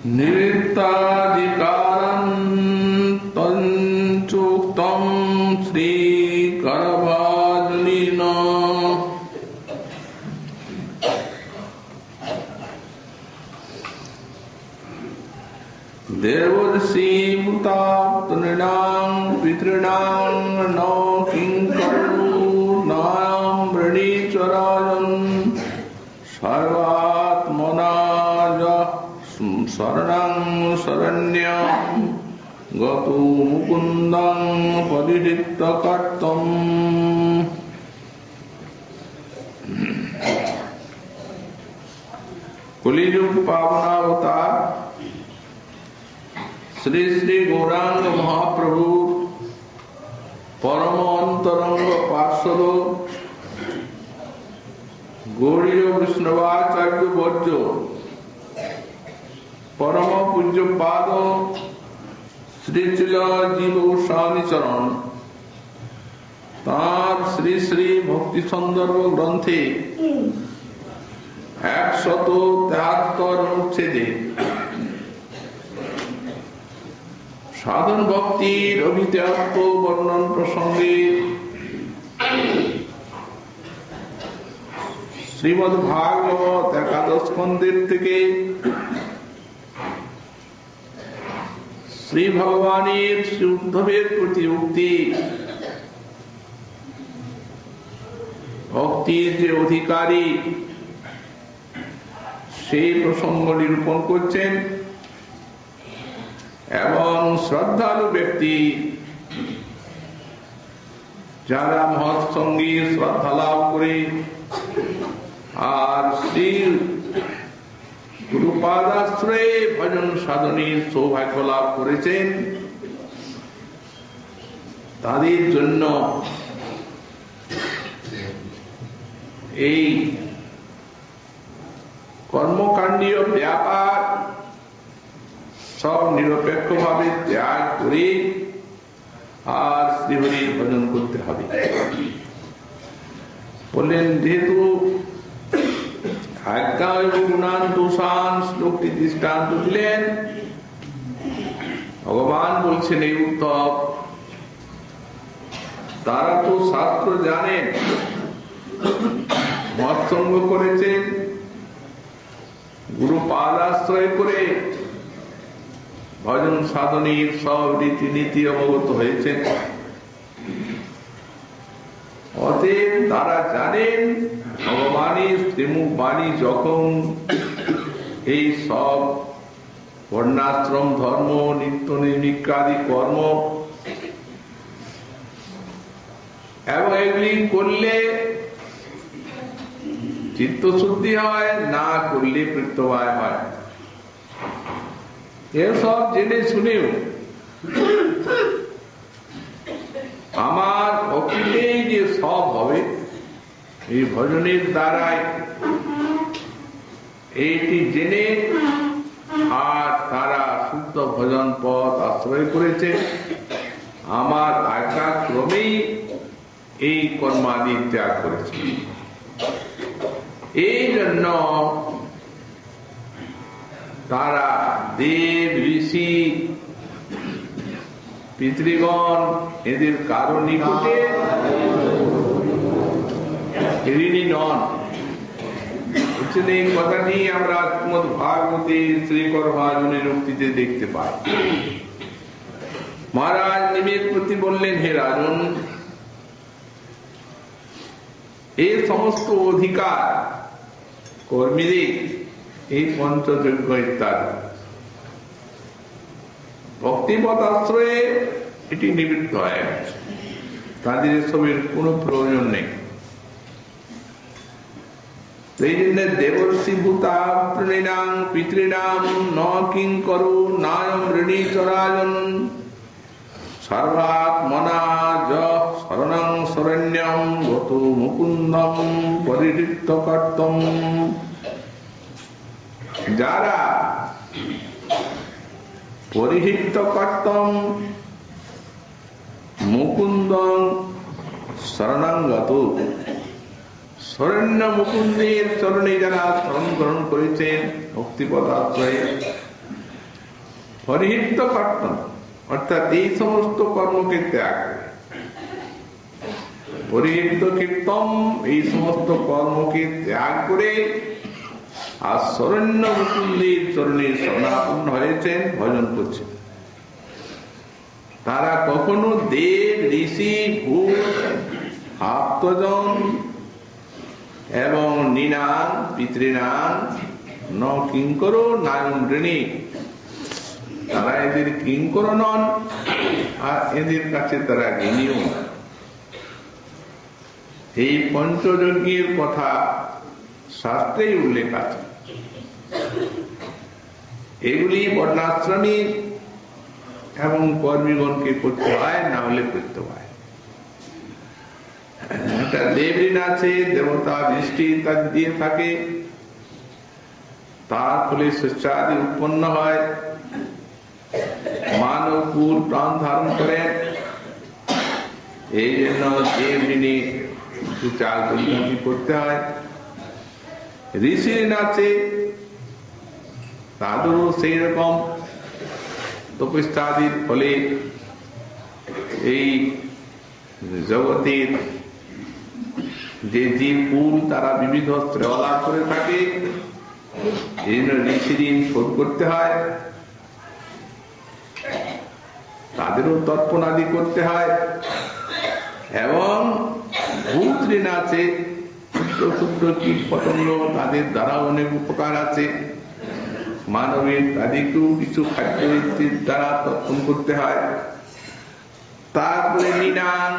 निमित्ताधिकारं तञ्चोक्तं श्रीकरवाजुनिना देवर्षिभूताप्तनृणां पितॄणां न किङ्करुणां वृणीचराजन् सर्वात्मना शरणं शरण्यं गतो मुकुन्दं परिहृतकर्तम्। कलियुग पावनावतार श्री श्री गौरांग महाप्रभु परम अंतरंग पार्षद गौड़ीय वैष्णवाचार्य वर्य परम पूज्य पाद श्री श्री जीव गोस्वामी चरण तार श्री श्री भक्ति संदर्भ ग्रंथे 173 अनुच्छेदे साधन भक्तिर अभित्यात्म वर्णन प्रसंगे श्रीमद् भागवत एकादश स्कंदेर থেকে श्री भगवानेर श्री उद्धवेर प्रति उक्ति भक्तिर जे अधिकारी সেই প্রসঙ্গ নিরূপণ করছেন এবং শ্রদ্ধালু ব্যক্তি যারা মহৎ সঙ্গী শ্রদ্ধা লাভ করে আর শ্রী গুরুপাদাশ্রয়ে ভজন সাধনের সৌভাগ্য লাভ করেছেন তাদের জন্য এই কর্মকাণ্ডীয় ব্যাপার সব নিরপেক্ষ ভাবে ত্যাগ করে আর শ্রীহরির ভজন করতে হবে বললেন। যেহেতু আজ্ঞা এবং গুণানুসান শ্লোকটি দৃষ্টান্ত দিলেন, ভগবান বলছেন এই উদ্ধব তারা তো শাস্ত্র জানেন, মৎসঙ্গ করেছেন, গুরু পাদাশ্রয় করে ভজন সাধনের সব রীতিনীতি অবগত হয়েছেন। অতএব তারা জানেন ভগবানের শ্রীমুখ বাণী যখন এই সব বর্ণাশ্রম ধর্ম নিত্য নৈমিত্যাদি কর্ম এবং এগুলি করলে চিত্তশুদ্ধি হয়, না করলে প্রত্যবায় হয়। এসব জেনে শুনেও আমার ভক্তিতেই যে সব হবে এই ভজনের দ্বারাই এইটি জেনে আর তারা শুদ্ধ ভজন পথ আশ্রয় করেছে, আমার আজ্ঞাক্রমেই এই কর্মাদি ত্যাগ করেছে। এই জন্য তারা দেব ঋষি পিতৃগণ এদের কারো নিকটে ঋণী নন। এই কথাটি আমরা শ্রীমদ্ ভাগবতে শ্রীকরভাজনের উক্তিতে দেখতে পাই। মহারাজ নিমের প্রতি বললেন, হে রাজন, এই সমস্ত অধিকার কর্মীদের এই পঞ্চযজ্ঞ ইত্যাদি ভক্তিপথ আশ্রয়ে এটি নিবৃত্ত হয়ে গেছে, তাদের এসবের কোন প্রয়োজন নেই। এই জন্য দেবর্ষি ভূতা প্রণীনাং পিতৃণাম ন কিঙ্করু নায়ম ঋণীচরাজন সর্বাত্মনা শরণং শরণ্যম গত মুকুন্দম পরিহৃতকর্তম। যারা পরিহৃতকর্তম মুকুন্দং শরণাঙ্গত, শরণ্য মুকুন্দের চরণে যারা শরণ গ্রহণ করেছেন ভক্তিপদ আশ্রয়ে, পরিহিত কর্তন অর্থাৎ এই সমস্ত কর্মকে ত্যাগ করে, পরিহিত কীর্তন এই সমস্ত কর্মকে ত্যাগ করে আর শরণ্য মুকুন্দের চরণে শরণাপন্ন হয়েছেন, ভজন করছেন। তারা কখনো দেব, ঋষি, ভূত, আত্মজন এবং নিনান, পিতৃনান ন কিঙ্কর নায়ন ঋণী, তারা এদের কিঙ্কর নন আর এদের কাছে তারা ঋণীও। এই পঞ্চযজ্ঞের কথা শাস্ত্রেই উল্লেখ আছে। এগুলি বর্ণাশ্রমী এবং কর্মীগণকে করতে হয়, না হলে করতে হয়। একটা দেবঋণ আছে, দেবতা বৃষ্টি ইত্যাদি দিয়ে থাকে, তার ফলে শস্যাদি উৎপন্ন হয়, মানব কুল প্রাণ ধারণ করে। এই জন্য দেবঋণী চাল পরিণতি করতে হয়। ঋষি ঋণ আছে, তাদেরও সেই রকম তপস্যাদির ফলে এই জগতের যে জীব কুল তারা বিবিধ শ্রেয় লাভ করে থাকে। এই জন্য ঋষি ঋণ শোধ করতে হয়, তাদেরও তর্পণ আদি করতে হয়। এবং ভূত ঋণ আছে, ক্ষুদ্র ক্ষুদ্র কীট পতঙ্গ, তাদের দ্বারা অনেক উপকার আছে। মানবের তাদেরকেও কিছু খাদ্য দ্বারা তর্পণ করতে হয়। তারপরে নিনান,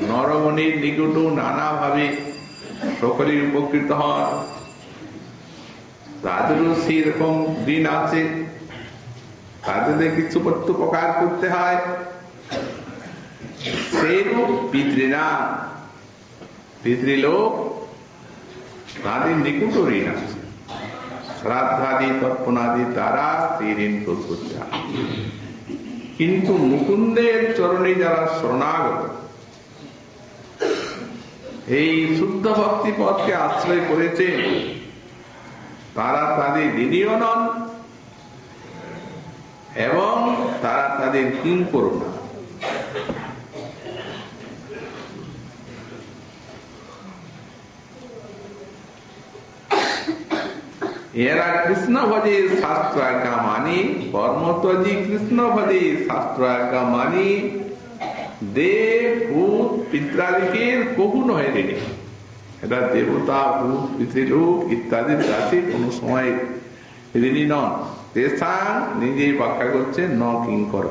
নরমণির নিকটও নানাভাবে সকলেই উপকৃত হন, তাদেরও সেই রকম ঋণ আছে, তাদের কিছু প্রত্যুপকার করতে হয়। সেইরূপ পিতৃনান, পিতৃলোক, তাদের নিকট ঋণ আছে, শ্রাদ্ধাদি তর্পণাদি দ্বারা সেই ঋণ শোধ করতে হয়। কিন্তু মুকুন্দের চরণে যারা শরণাগত, এই শুদ্ধ ভক্তি পথকে আশ্রয় করেছে, তারা তাদের ঋণীও নন এবং তারা তাদের কিঙ্কর না। এরা কৃষ্ণ ভজে শাস্ত্র আজ্ঞা মানি, কর্মত্যাজি কৃষ্ণ ভজে শাস্ত্র আজ্ঞা মানি, দেব, ভূত, পিত্রাদিকের কহু নহে ঋণী। এরা দেবতা, ভূত, পিতৃলোক ইত্যাদির কাছে কোন সময় ঋণী নন। তেসাং নিজেই ব্যাখ্যা করছে ন কিঙ্কর,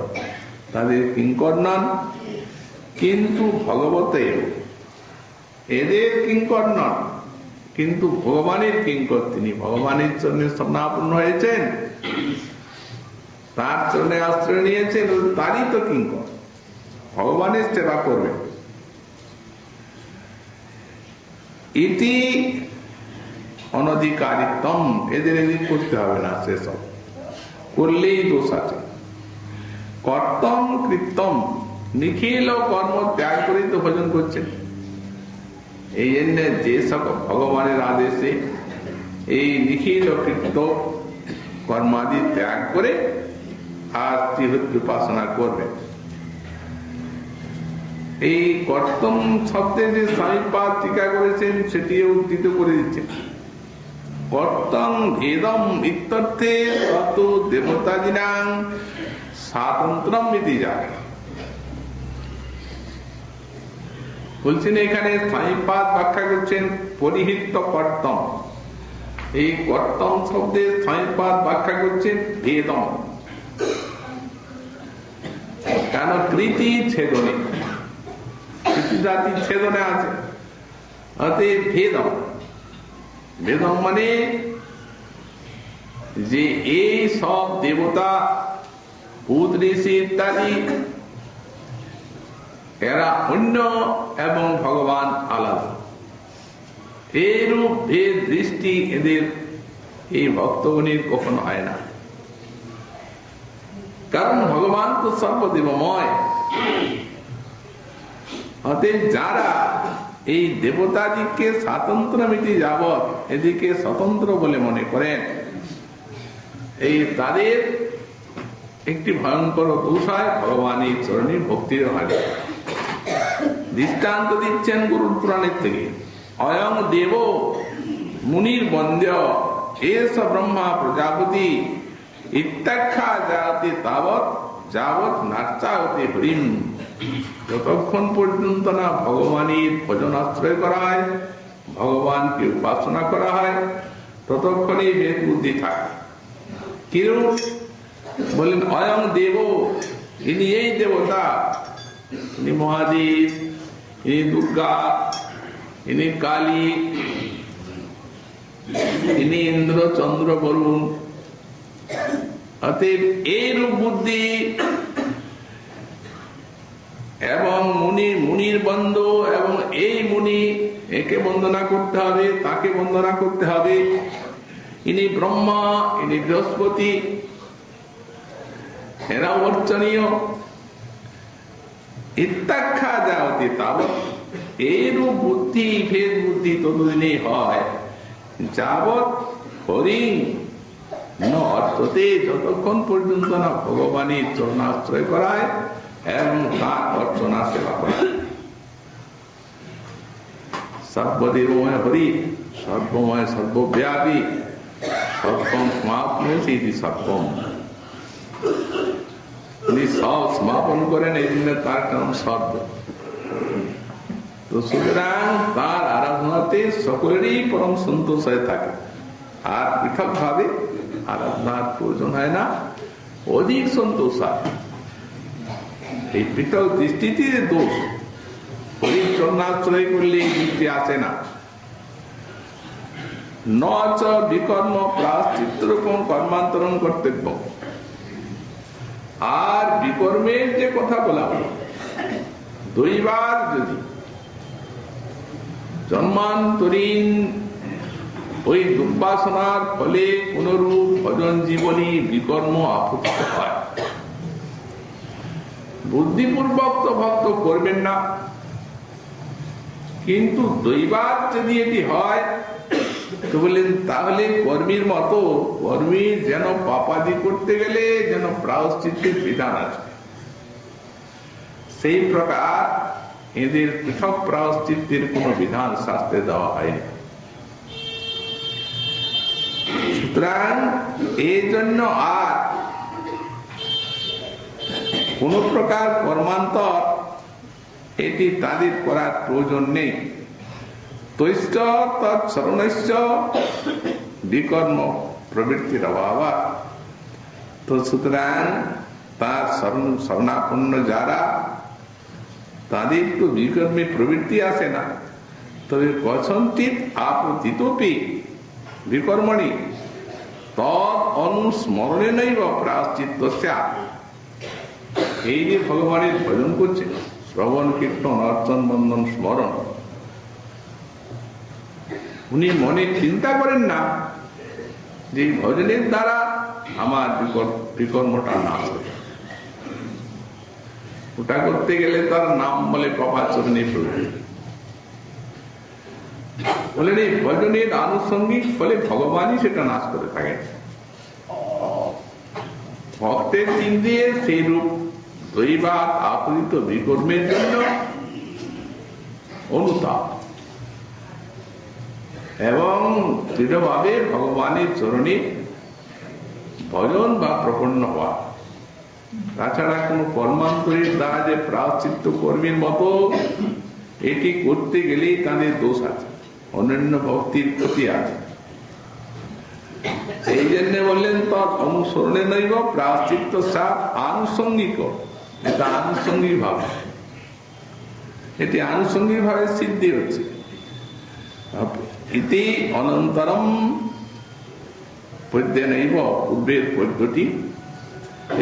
তাদের কিঙ্কর নন। কিন্তু ভগবতে এদের কিঙ্কর নন, কিন্তু ভগবানের কিঙ্কর। তিনি ভগবানের চরণে শরণাপন্ন হয়েছেন, তার চরণে আশ্রয় নিয়েছেন, তারই তো কিঙ্কর, ভগবানের সেবা করবেন। ইতি অনধিকারিতম, এদের এদিক করতে হবে না, সেসব করলেই দোষ আছে। কর্তম কৃতম, নিখিল কর্ম ত্যাগ করে তো ভজন করছেন। এই জন্য যে সকল ভগবানের আদেশে এই নিখিল কৃত কর্মাদি ত্যাগ করে আর ত্রিহৃদ উপাসনা করবে। এই কর্তম শব্দে যে স্বামীপাদ টিকা করেছেন সেটিও উদ্ধৃত করে দিচ্ছেন। কর্তম ভেদম ইত্যর্থে তত দেবতাদিনাং স্বাতন্ত্রম ইতি যায়। বলছেন এখানে স্বামীপাদ ব্যাখ্যা করছেন পরিহিত কর্তম। এই কর্তম শব্দে স্বামীপাদ ব্যাখ্যা করছেন ভেদম, কেন কৃতি ছেদনে, কৃতি ছেদনে আছে, অতএব ভেদম। ভেদম মানে যে এই সব দেবতা, ভূত, ঋষি ইত্যাদি এরা অন্য এবং ভগবান আলাদা। এরূপ ভেদ দৃষ্টি এদের এই ভক্তগণের কখনো হয় না, কারণ ভগবান তো সর্বদেবময়। অতএব যারা এই দেবতাদিকে স্বাতন্ত্র মিটি যাবৎ এদিকে স্বতন্ত্র বলে মনে করেন, এই তাদের একটি ভয়ঙ্কর দোষ হয় ভগবানের চরণে ভক্তির হানি। দৃষ্টান্ত দিচ্ছেন গরুড় পুরাণের থেকে। অয়ং দেব মুনির বন্দ্য এস ব্রহ্মা প্রজাপতি ইত্যাখ্যা যাতে তাবৎ যাবৎ নার্চা হতে হরিম। যতক্ষণ পর্যন্ত না ভগবানের ভজন আশ্রয় করা হয়, ভগবানকে উপাসনা করা হয়, ততক্ষণই বেদ বুদ্ধি থাকে। কিরূপ বলেন? অয়ং দেব, ইনি এই দেবতা, ইনি মহাদেব, ইনি দুর্গা, ইনি কালী, ইনি ইন্দ্র, চন্দ্র, বরুণ। অতএব এই রূপ বুদ্ধি এবং মুনির বন্ধু এবং এই মুনি, একে বন্দনা করতে হবে, তাকে বন্দনা করতে হবে। ইনি ব্রহ্মা, ইনি বৃহস্পতি, এরা অর্চনীয়। ইত্যাখ্যা যাওয়াতে তাবৎ, এইরূপ বুদ্ধি ভেদ বুদ্ধি ততদিনই হয় যাবৎ হরিং ন অর্থতে, যতক্ষণ পর্যন্ত না ভগবানের চরণাশ্রয় করায় এবং তার অর্চনা সেবা করায়। সর্বদেবময় হরি, সর্বময় সর্বব্যাপী, সর্বম সমাপ্নোতি ইতি সর্বম। তিনি সব সমাপন করেন, এই জন্য তার নাম সর্ব। তো সুতরাং তার আরাধনাতে সকলেরই পরম সন্তোষ হয়ে থাকে, আর পৃথক ভাবে আরাধনার প্রয়োজন হয় না, অধিক সন্তোষ হয়। এই পৃথক দৃষ্টিতে দোষ, হরির চরণাশ্রয় করলে এই দৃষ্টি আসে না। ন চ বিকর্ম প্রায়শ্চিত্ত রূপম কর্মান্তরম কর্তব্য। আর বিকর্মের যে কথা বলা হলো, দুইবার যদি জন্মান্তরীণ ওই দুর্বাসনার ফলে কোনরূপ ভজন জীবনী বিকর্ম আপত্তি হয়, বুদ্ধিপূর্বক তো ভক্ত করবেন না, কিন্তু দৈবাত যদি এটি হয় তো বললেন তাহলে কর্মীর মতো কর্মী যেন পাপাদি করতে গেলে যেন প্রায়শ্চিত্তের বিধান আছে, সেই প্রকার এদের পৃথক প্রায়শ্চিত্তের কোন বিধান শাস্ত্রে দেওয়া হয়নি। সুতরাং এই জন্য আর কোন প্রকার কর্মান্তর এটি তাদের করার প্রয়োজন নেই। তৈষ্ট তৎসরণস্য বিকর্ম প্রবৃত্তির অভাব। তো সুতরাং তার শরণাপন্ন যারা, তাদের তো বিকর্মে প্রবৃত্তি আসে না, তবে কছঞ্চিত আপতিতোপি বিকর্মণি তদ অনুস্মরণে নৈব প্রায়শ্চিত্ত স্যাৎ। এই যে ভগবানের ভজন করছে, শ্রবণ কীর্তন অর্চন বন্দন স্মরণ, উনি মনে চিন্তা করেন না যে ভজনের দ্বারা আমার বিকর্মটা নাশ হবে। ওটা করতে গেলে তার নাম বলে পাপাচরণে প্রবৃত্তি বলেন, এই ভজনের আনুষঙ্গিক ফলে ভগবানই সেটা নাশ করে থাকেন। ভক্তের ইন্দ্রিয়ে সেই রূপ দৈবাত আপরিত বিকর্মের জন্য অনুতাপ এবং দৃঢ়ভাবে ভগবানের চরণে ভজন বা প্রপন্ন হওয়া। তাছাড়া কোন কর্মান্তরের দ্বারা যে প্রায়শ্চিত্ত কর্মের মতো এটি করতে গেলেই তাদের দোষ আছে, অনন্য ভক্তির ক্ষতি আছে। সেই জন্য বললেন তৎ অনুসরণে নৈব প্রায়শ্চিত্ত সাত আনুষঙ্গিক। এটা আনুষঙ্গিক ভাবে, এটি আনুষঙ্গিক ভাবে সিদ্ধি হচ্ছে। ইতি অনন্তরম পদ্যে নৈব, পূর্বের পদ্যটি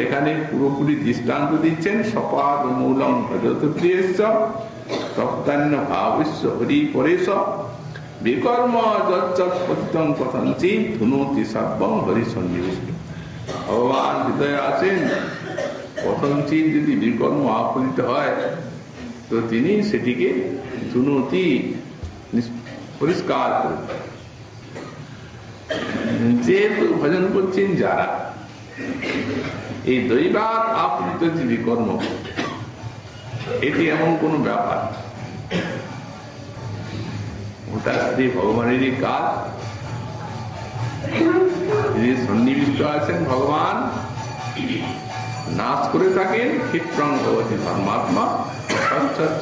এখানে পুরোপুরি দৃষ্টান্ত দিচ্ছেন। সপাদ মূলম ভজত প্রিয়স্য তপ্তান্য ভাবস্য হরি পরেশ বিকর্ম যৎপতিতং কথঞ্চি ধুনতি সর্বং হরি সন্নিবেশ। ভগবান হৃদয়ে আছেন, কথঞ্চিত যদি বিকর্ম আপতিত হয় তো তিনি সেটিকে ধুনতি পরিষ্কার করে। যেহেতু ভজন করছেন যারা, এই দৈবাত আপ্লুত জীবী কর্ম এটি এমন কোন ব্যাপার, ওটা শ্রী ভগবানেরই কাজ। যিনি সন্নিবিষ্ট আছেন ভগবান নাশ করে থাকেন ক্ষিপ্রং ভবতি ধর্মাত্মা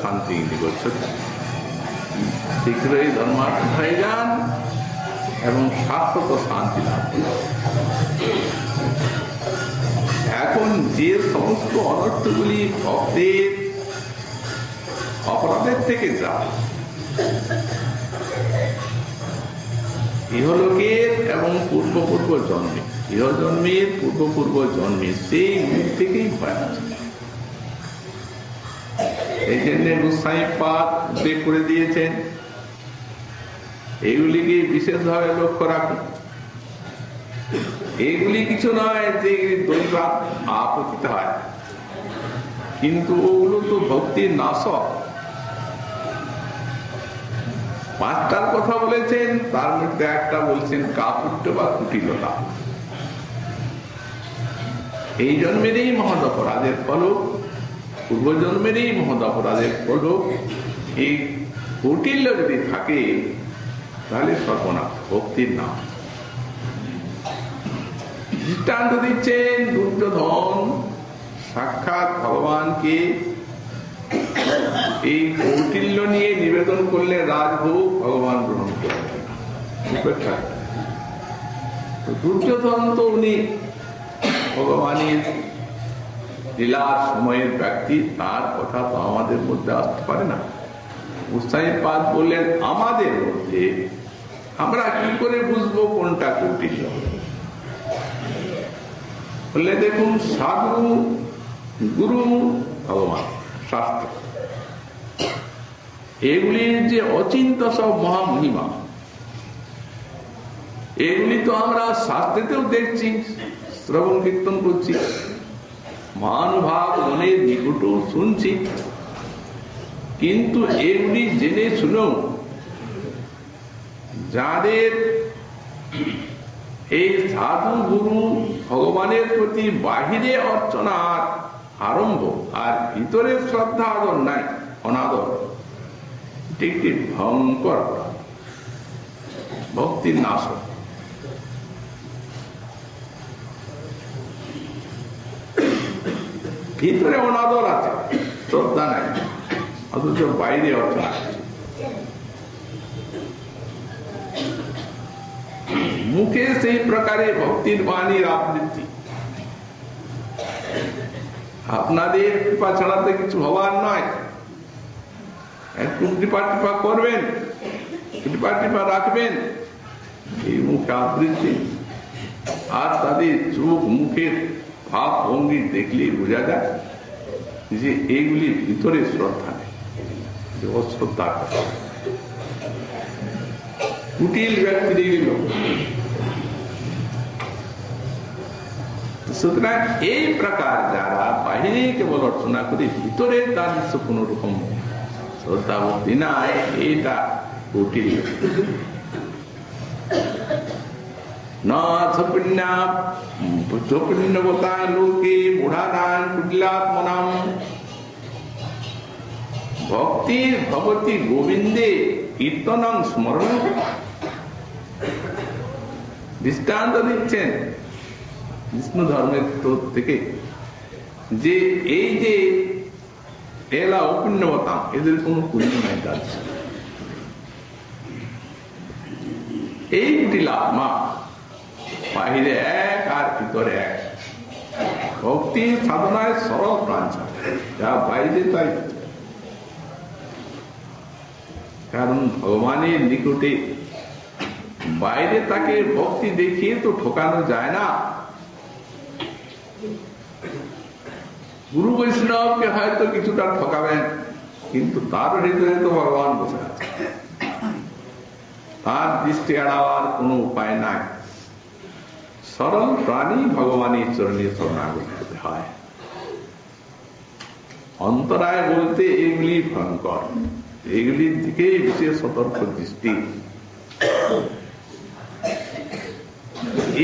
শান্তি নিগচ্ছতি, শীঘ্রই ধর্মাত্মা হয়ে যান এবং শাশ্বত শান্তি লাভ করেন। এখন যে সমস্ত অনর্থগুলি ভক্তের অপরাধের থেকে যায়, ইহলোকের এবং পূর্ব জন্মে, ইহজন্মের পূর্ব জন্মে সেই মুখ থেকেই ভয় আছে। এই জন্য গোস্বামীপাদ উল্লেখ করে দিয়েছেন, এগুলিকে বিশেষভাবে লক্ষ্য রাখুন। এগুলি কিছু নয় যে দৈবাত আপতিত হয়, কিন্তু ওগুলো তো ভক্তির নাশক। পাঁচটার কথা বলেছেন, তার মধ্যে একটা বলছেন কাপুট্য বা কুটিলতা। এই জন্মেরই মহৎ অপরাধের ফলক, পূর্বজন্মেরই মহৎ অপরাধের ফলক। এই কৌটিল্য যদি থাকে তাহলে সর্বনাশ, ভক্তির নাম। দৃষ্টান্ত দিচ্ছেন দুর্যোধন সাক্ষাৎ ভগবানকে এই কৌটিল্য নিয়ে নিবেদন করলে রাজভোগ ভগবান গ্রহণ করবেন না, উপেক্ষা। দুর্যোধন তো উনি ভগবানের লীলার সময়ের ব্যক্তি, তার কথা তো আমাদের মধ্যে আসতে পারে না। গোস্বামীপাদ বললেন আমাদের মধ্যে আমরা কি করে বুঝবো কোনটা কৌটিল্য? বললে দেখুন, সাধু, গুরু, ভগবান, শাস্ত্র, এগুলির যে অচিন্ত সব মহামহিমা, এগুলি তো আমরা শাস্ত্রেতেও দেখছি, শ্রবণ কীর্তন করছি, মহানুভাব মনের নিকটও শুনছি। কিন্তু এগুলি জেনে শুনেও যাদের এই সাধু গুরু ভগবানের প্রতি বাহিরে অর্চনার আরম্ভ আর ভিতরে শ্রদ্ধা আদর নাই, অনাদর, একটি ভয়ঙ্কর ভক্তির নাশক। ভিতরে অনাদর আছে, শ্রদ্ধা নাই, অথচ বাইরে অর্চনা আছে। মুখে সেই প্রকারে ভক্তির বাণীর আবৃত্তি। আপনাদের কৃপা ছাড়াতে কিছু হবার নয়, একটু কৃপা টিপা করবেন, কৃপা টিপা রাখবেন, এই মুখে আবৃত্তি। আর তাদের চোখ মুখের ভাব ভঙ্গি দেখলেই বোঝা যায় যে এইগুলি ভিতরে শ্রদ্ধা নেই, অশ্রদ্ধার কথা। কুটিল ব্যক্তি এগুলো। সুতরাং এই প্রকার যারা বাহিরে কেবল অর্চনা করে ভিতরে তার কোন রকম শ্রদ্ধা ভক্তি নাই, এটা কুটিল। ভক্তি ভগবতী গোবিন্দে কীর্তনং স্মরণ। দৃষ্টান্ত দিচ্ছেন বিষ্ণু ধর্মের থেকে যে এই যে এলা অপুণ্যবতা, এদের কোন পুণ্য নাই। কাজ এই দুটি লাভমা বাহিরে এক আর ভিতরে এক। ভক্তি সাধনায় সরল প্রাঞ্চা, যা বাইরে তাই। কারণ ভগবানের নিকটে বাইরে তাকে ভক্তি দেখিয়ে তো ঠকানো যায় না। গুরু বৈষ্ণবকে হয়তো কিছুটা ঠকাবেন, কিন্তু তার হৃদয়ে তো ভগবান বসে আছে, তার দৃষ্টি এড়াবার কোন উপায় নাই। সরল প্রাণী ভগবানের চরণে শরণাগত হতে হয়। অন্তরায় বলতে এগুলি ভয়ঙ্কর, এগুলির দিকে বিশেষ সতর্ক দৃষ্টি।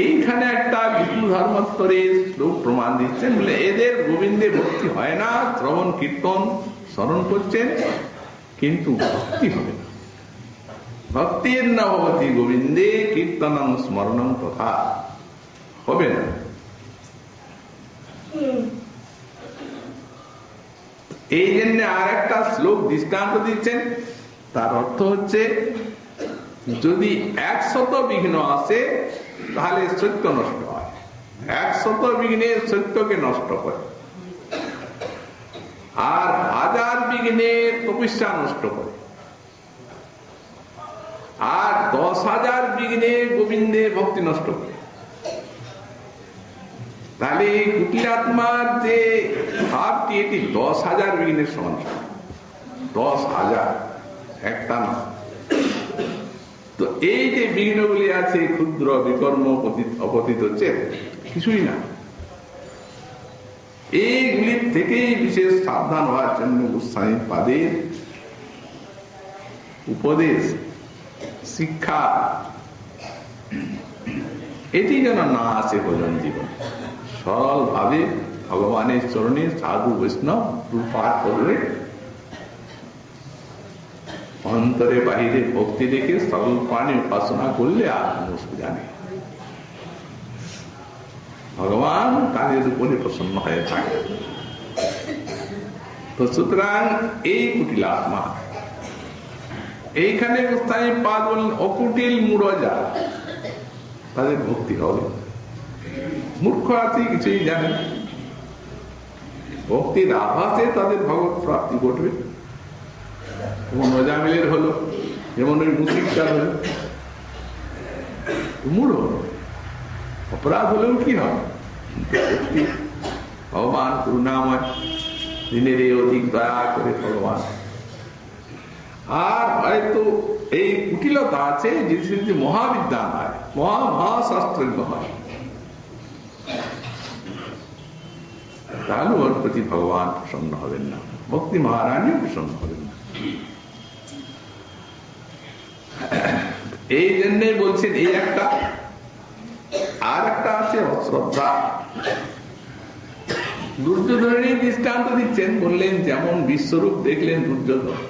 এইখানে একটা বিষ্ণু ধর্মোত্তরের শ্লোক প্রমাণ দিচ্ছেন, বলে এদের গোবিন্দে ভক্তি হয় না, শ্রবণ কীর্তন স্মরণ করছেন কিন্তু ভক্তি হবে না। ভক্তির না ভবতি গোবিন্দে কীর্তনম স্মরণম তথা, হবে না। এই জন্য আর একটা শ্লোক দৃষ্টান্ত দিচ্ছেন, তার অর্থ হচ্ছে যদি 100 বিঘ্ন আসে তাহলে সত্য নষ্ট হয়, 100 বিঘ্নে সত্যকে নষ্ট করে, আর 1000 বিঘ্নে তপস্যা নষ্ট করে, আর 10,000 বিঘ্নে গোবিন্দে ভক্তি নষ্ট করে। তাহলে কুটিলাত্মার যে ভাবটি, এটি 10,000 বিঘ্নের সমান, 10,000, একটা না। তো এই যে বিঘ্নগুলি আছে, ক্ষুদ্র বিকর্ম অপতিত হচ্ছে, কিছুই না। এইগুলির থেকেই বিশেষ সাবধান হওয়ার জন্য গোস্বামী পাদের উপদেশ, শিক্ষা, এটি যেন না আসে ভজন জীবন। সরল ভাবে ভগবানের চরণে সাধু বৈষ্ণব পাঠ করলে, অন্তরে বাহিরে ভক্তি রেখে সরল প্রাণে উপাসনা করলে আর কোন অসুবিধা নেই, ভগবান তাদের উপরে প্রসন্ন হয়ে থাকে। তো সুতরাং এই কুটিল আত্মা, এইখানে গোস্বামী পাদ বললেন অকুটিল মূঢ়জা, তাদের ভক্তি হবে। মূর্খ আছে, কিছুই জানে, ভক্তির আভাসে তাদের ভগবত প্রাপ্তি ঘটবে। যেমন নজামিলের হলো, যেমন ওই মুসিকটার হলো, মূঢ়। অপরাধ হলেও কি হয়, ভগবান করুণাময়, দিনের অধিক দয়া করে ভগবান। আর হয়তো এই কুটিলতা আছে, যে মহাবিদ্যান হয়, মহাশাস্ত্রজ্ঞ হয়, তাহলে ওর প্রতি ভগবান প্রসন্ন হবেন না, ভক্তি মহারানীও প্রসন্ন হবেন না। এই জন্যই বলছেন এই একটা। আর একটা আছে অশ্রদ্ধা। দুর্যোধনের দৃষ্টান্ত দিচ্ছেন, বললেন যেমন বিশ্বরূপ দেখলেন দুর্যোধন,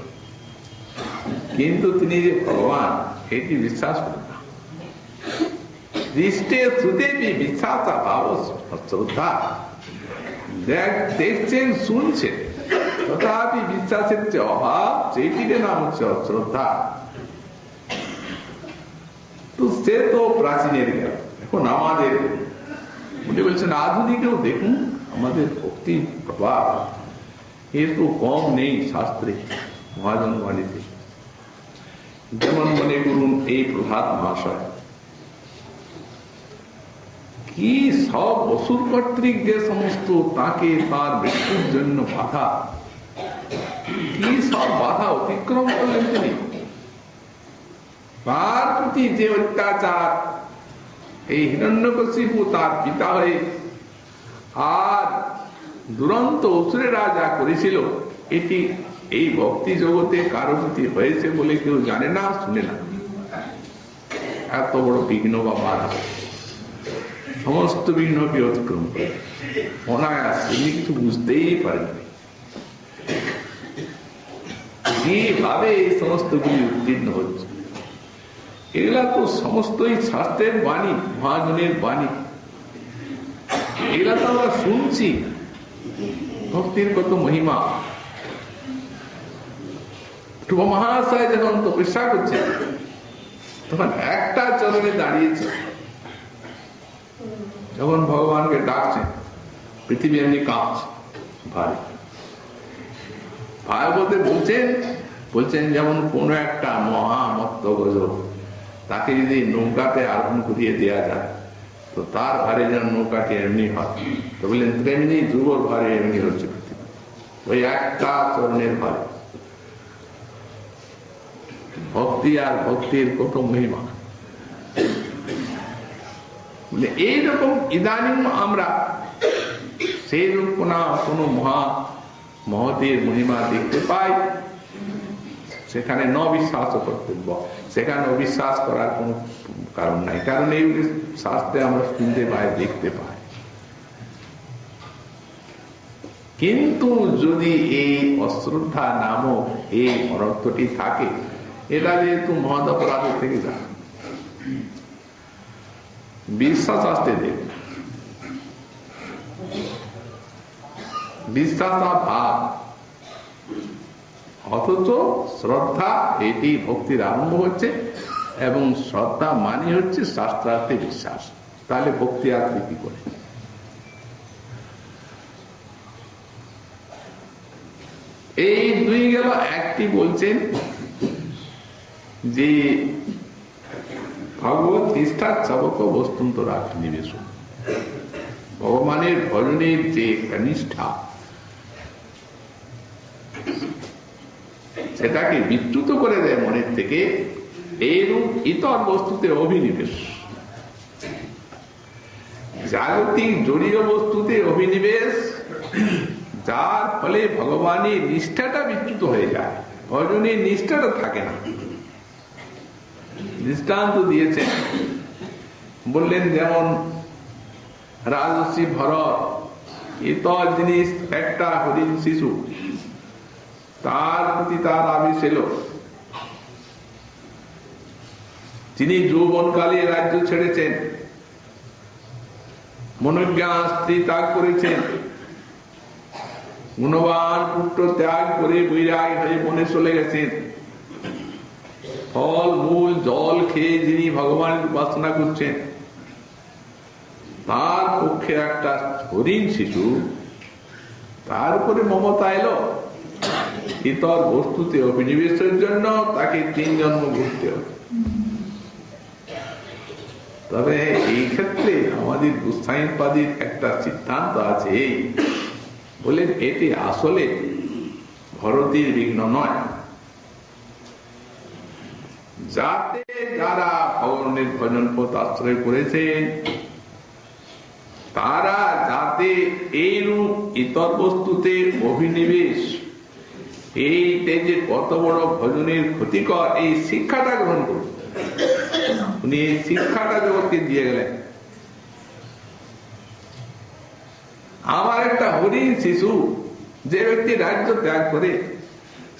কিন্তু তিনি যে ভগবান এটি বিশ্বাস করেন না। দৃষ্টে শ্রুতে বিশ্বাস ভাব শ্রদ্ধা, দেখছেন শুনছেন, তথাপি বিশ্বাসের যে অভাব, সেইটির নাম হচ্ছে অশ্রদ্ধা। তো সে তো প্রাচীনের গেল, এখন আমাদের উনি বলছেন আধুনিকেও দেখুন আমাদের ভক্তি প্রভাব এর তো কম নেই শাস্ত্রে, মহাজন বাণীতে। যেমন মনে করুন এই প্রভাত মহাশয়, কি সব অসুর কর্তৃক যে সমস্ত তাকে তার মৃত্যুর জন্য বাধা, কি সব বাধা অতিক্রম করলেন তিনি, তার প্রতি যে অত্যাচার এই হিরণ্যকশিপু তার পিতা হয়ে আর দুরন্ত অসুরেরা যা করেছিল, এটি এই ভক্তি জগতে কারো প্রতি হয়েছে বলে কেউ জানে না, শুনে না। এত বড় বিঘ্ন বা বাধা, সমস্ত বিঘ্নকে অতিক্রম করে অনায়াস, তিনি কিছু বুঝতেই পারেন কিভাবে এই সমস্তগুলি উত্তীর্ণ হচ্ছে। এগুলা তো সমস্তই শাস্ত্রের বাণী, মহাজনের বাণী, এগুলা তো আমরা শুনছি। ভক্তির কত মহিমা। ধ্রুব মহাশয় যখন তপস্যা করছে, তখন একটা চরণে দাঁড়িয়েছে, যখন ভগবানকে ডাকছেন, পৃথিবী এমনি কাঁপছে ভারী। ভাগবতে বলছেন যেমন কোন একটা মহামত্ত গজব, তাকে যদি নৌকাতে আরোহণ করিয়ে দেওয়া যায়, তো তার ভারে যেন নৌকাটি এমনি হয়। তো বললেন তেমনি ধ্রুবর ভারে এমনি হচ্ছে পৃথিবী, ওই একটা চরণের ভারে। ভক্তি আর ভক্তির কত মহিমা। এইরকম ইদানিং আমরা সেই রূপ কোন মহতের মহিমা দেখতে পাই। সেখানে ন বিশ্বাস কর্তব্য, সেখানে অবিশ্বাস করার কোন কারণ নাই, কারণ এই শাস্ত্রে আমরা শুনতে পাই, দেখতে পাই। কিন্তু যদি এই অশ্রদ্ধা নামক এই অনর্থটি থাকে, এটা যেহেতু মহৎ অপরাধ থেকে যায়, বিশ্বাস আসতে দেবে, বিশ্বাস ভাব, অথচ শ্রদ্ধা এটি ভক্তির আরম্ভ হচ্ছে, এবং শ্রদ্ধা মানে হচ্ছে শাস্ত্রার্থে বিশ্বাস। তাহলে ভক্তি আর কি করে? এই দুই গেল। একটি বলছেন যে ভগবত নিষ্ঠার চাবক বস্তুন্তরা নিবেশ, ভগবানের ভজনের যে নিষ্ঠা, সেটাকে বিচ্যুত করে দেয় মনের থেকে, এইরূপ ইতর বস্তুতে অভিনিবেশ, জাগতিক জড়ীয় বস্তুতে অভিনিবেশ, যার ফলে ভগবানের নিষ্ঠাটা বিচ্যুত হয়ে যায়, ভজনের নিষ্ঠাটা থাকে না। দৃষ্টান্ত দিয়েছেন, বললেন যেমন রাজর্ষি ভরত, ইতর জিনিস একটা হরিণ শিশু, তার প্রতি তার আবেশ এলো, তিনি যৌবনকালে রাজ্য ছেড়েছেন, মনোজ্ঞা স্ত্রী ত্যাগ করেছেন, গুণবান পুত্র ত্যাগ করে বৈরাগ হয়ে বনে চলে গেছেন, ফল মূল জল খেয়ে যিনি ভগবানের উপাসনা করছেন, তার পক্ষে একটা হরিণ শিশু, তার উপরে মমতা এলো, ইতর বস্তুতে অভিনিবেশের জন্য তাকে 3 জন্ম ঘুরতে হবে। তবে এই ক্ষেত্রে আমাদের গোস্বামীপাদির একটা সিদ্ধান্ত আছে, বলেন এটি আসলে ভরতের বিঘ্ন নয়, যাতে যারা ভগবানের ভজন পথ আশ্রয় করেছেন, তারা যাতে এইরূপ ইতর বস্তুতে অভিনিবেশ, এইটা যে কত বড় ভজনের ক্ষতিকর, এই শিক্ষাটা গ্রহণ করুন। উনি এই শিক্ষাটা জগৎকে দিয়ে গেলেন। আমার একটা হরিণ শিশু, যে ব্যক্তি রাজ্য ত্যাগ করে,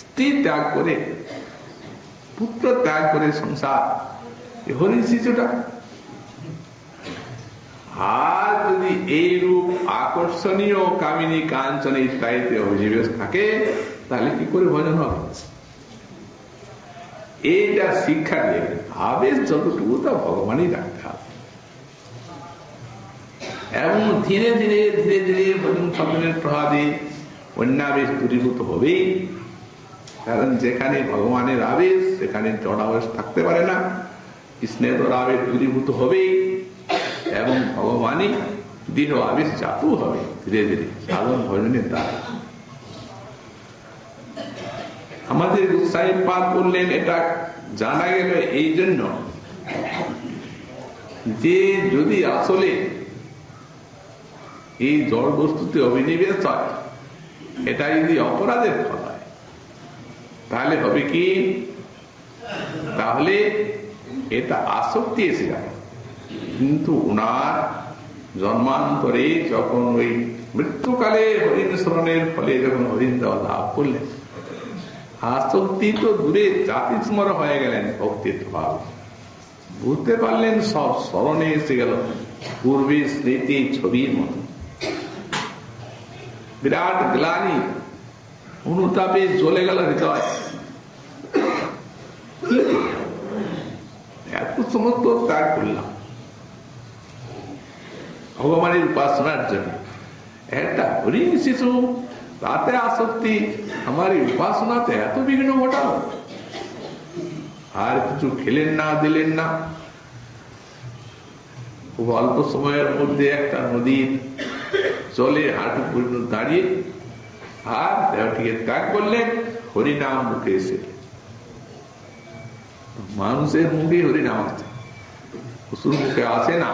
স্ত্রী ত্যাগ করে, পুত্র ত্যাগ করে সংসার, হরিণ শিশুটা, আর যদি এইরূপ আকর্ষণীয় কামিনী কাঞ্চন ইত্যাদিতে অভিনিবেশ থাকে, তাহলে কি করে ভজন হবে? এইটা শিক্ষা দিয়ে আবেশ যতটুকু তা ভগবানই রাখতে হবে, এবং ধীরে ধীরে ধীরে ধীরে ভজন সাধনের প্রভাবে অন্যাবেশ দূরীভূত হবেই। কারণ যেখানে ভগবানের আবেশ, সেখানে জড়াবেশ থাকতে পারে না, স্নেহর আবেশ দূরীভূত হবেই, এবং ভগবানই দৃঢ় আবেশ জাত হবে ধীরে ধীরে সাধন ভজনের দ্বারা। আমাদের গোস্বামীপাদ বললেন, এটা জানা গেল এই জন্য যে যদি আসলে এই জড় বস্তুতে অভিনিবেশ হয়, এটা যদি অপরাধের ফল হয়, তাহলে হবে কি, তাহলে এটা আসক্তি এসে যাবে। কিন্তু উনার জন্মান্তরে যখন ওই মৃত্যুকালে হরিণ স্মরণের ফলে যখন হরিণ দেওয়া লাভ করলেন, আসক্তি তো দূরে জাতি স্মর হয়ে গেলেন, ভক্তির ভাব বুঝতে পারলেন, সব স্মরণে এসে গেল পূর্বে স্মৃতি ছবির মতো। বিরাট গ্লানি অনুতাপে জ্বলে গেল হৃদয়, এত সমস্ত ত্যাগ করলাম ভগবানের উপাসনার জন্য, একটা হরিণ শিশু, তাতে আসক্তি, আমার এই উপাসনাতে এত বিঘ্ন ঘটালো, আর কিছু খেলেন না, দিলেন না। খুব অল্প সময়ের মধ্যে একটা নদীর জলে হাঁটু পর্যন্ত দাঁড়িয়ে আর দেহটিকে ত্যাগ করলেন, হরিনাম মুখে এসে। মানুষের মুখে হরিনাম আছে, পশুর মুখে আসে না।